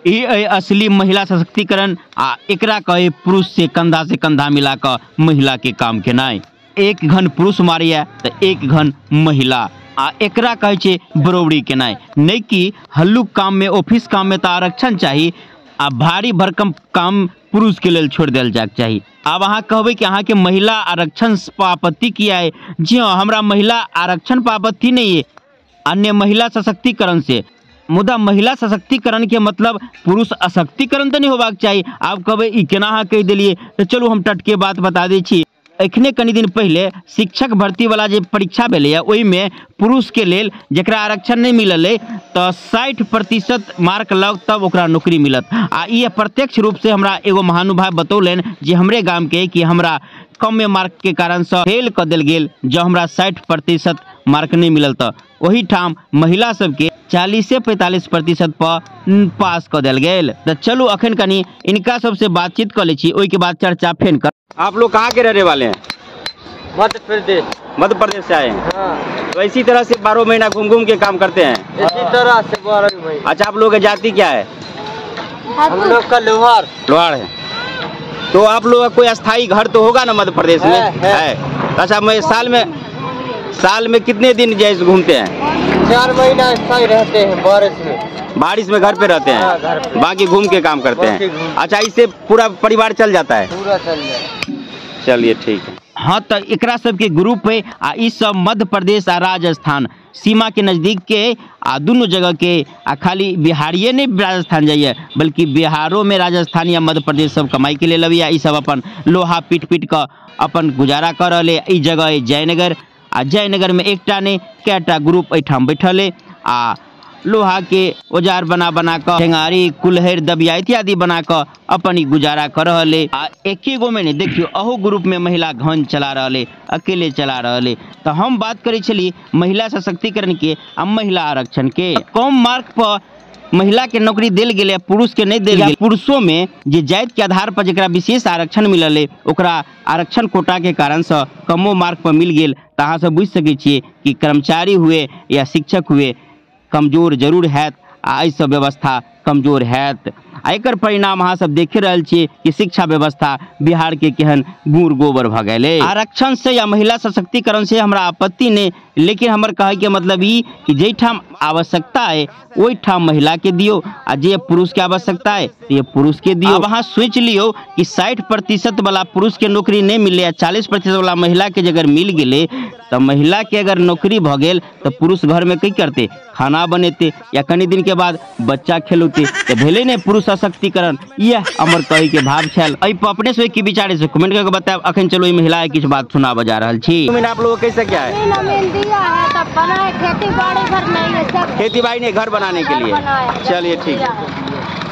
ये असली महिला सशक्तिकरण आ एकरा कहे पुरुष से कंधा मिला कर महिला के काम केनाई। एक घन पुरुष मारिया तो एक घन महिला आ एकरा कहे छे बरोबरी केनाई। नहीं कि हल्लुक काम में ऑफिस काम में तो आरक्षण चाहिए आ भारी भरकम काम पुरुष के लेल छोड़ दिल जाए चाहिए। अब अहाँ कहबे कि अहाँ के महिला आरक्षण पर आपत्ति किया है। जी हाँ, हमरा महिला आरक्षण पर आपत्ति नहीं है अन्य महिला सशक्तिकरण से। मुदा महिला सशक्तिकरण के मतलब पुरुष अशक्तिकरण तो नहीं होबाक चाहिए। आप कहबे ई केना अहाँ कह दिलिए, तो चलू हम टटके बात बता दै छी। एखने कनी दिन पहले शिक्षक भर्ती वाला जे परीक्षा भेलै ओहि में पुरुष के लेल जकरा आरक्षण नहीं मिलल है तो 60% मार्क लग तब ओकरा नौकरी मिलत। आ ये प्रत्यक्ष रूप से हमरा एगो महानुभाव बतौलन जे हमरे गाम के कि हमरा कम मार्क के कारण से फेल कर दिल गेल। जो हमरा 60% मार्क नहीं मिलल तो वही ठाम महिला सबके 40 से 45% पर पास कर दिल गेल। तो चलू अखन कनी इनका सबसे बातचीत कर ले छी, ओई के बाद चर्चा फेन कर। आप लोग कहाँ के रहने वाले हैं? मध्य प्रदेश। मध्य प्रदेश से आए हैं। हाँ। तो इसी तरह से 12 महीना घूम घूम के काम करते हैं? इसी तरह से 12 महीना। अच्छा, आप लोग की जाति क्या है? हम लोग का लोहार। लोहार है। तो आप लोग का कोई अस्थाई घर तो होगा ना मध्य प्रदेश में? है। अच्छा, मैं साल में कितने दिन जैसे घूमते हैं? 4 महीना स्थायी रहते हैं बारिश में। बारिश में घर पे रहते हैं? हाँ, घर पे। बाकी घूम के काम करते हैं। अच्छा, इससे पूरा परिवार चल जाता है? पूरा चल जाए। चलिए ठीक है। हाँ, तो एकरा सब के ग्रुप है आ ई सब मध्य प्रदेश आ राजस्थान सीमा के नजदीक के आ दोनों जगह के आ खाली बिहारिये नहीं राजस्थान जाइए बल्कि बिहारों में राजस्थान या मध्य प्रदेश सब कमाई के लिए लबिया। ई सब अपन लोहा पीट कर अपन गुजारा कर रहे। ई जगह है जयनगर आ जयनगर में एकटा ने कैटा ग्रुप एठाम बैठल है आ लोहा के औजार बना कर टेंगारी कुल्हड़ दबिया इत्यादि बना कर अपन गुजारा कर रहे। आ एक गो में नहीं देखियो अहो ग्रुप में महिला घन चला रहे, अकेले चला रहे। तो हम बात करे चलिए महिला सशक्तिकरण के आ महिला आरक्षण के। कम मार्क पर महिला के नौकरी दिल गेले, पुरुष के नहीं दिल गेले। पुरुषों में जे जाति के आधार पर जरा विशेष आरक्षण मिलल है ओकरा आरक्षण कोटा के कारण से कमो मार्क पर मिल गेल। तो अहाँ सब बुझ सके छिए कि कर्मचारी हुए या शिक्षक हुए कमजोर जरूर हैत आ ई सब व्यवस्था कमजोर हैत। एकर परिणाम अहाँ सब देख रहल छिए कि शिक्षा व्यवस्था बिहार के केहन गुड़ गोबर भ गेले। आरक्षण से या महिला सशक्तिकरण से हमरा आपत्ति नहीं, लेकिन हमर कहे के मतलब ई कि जे ठाम आवश्यकता है ओई ठाम महिला के दियो आ जे पुरुष के आवश्यकता है ये पुरुष के दियो। अब अहाँ सोच लियो कि 60% वाला पुरुष के नौकरी नहीं मिले या 40% वाला महिला के अगर मिल गेले तो महिला के अगर नौकरी भ गेल तो पुरुष घर में कई करते, खाना बनेते या कनी दिन के बाद बच्चा खेलते। तो भेले ने पुरुष सशक्तिकरण। यह हमर कहे के भाव छल। एहि पर अपने से की विचार से कमेंट करके बताएब। अखन चलो ई महिला के किछु बात सुना बजा रहल छी। आप लोग कैसे क्या है? खेती बाड़ी नहीं घर बनाने के लिए। चलिए ठीक है।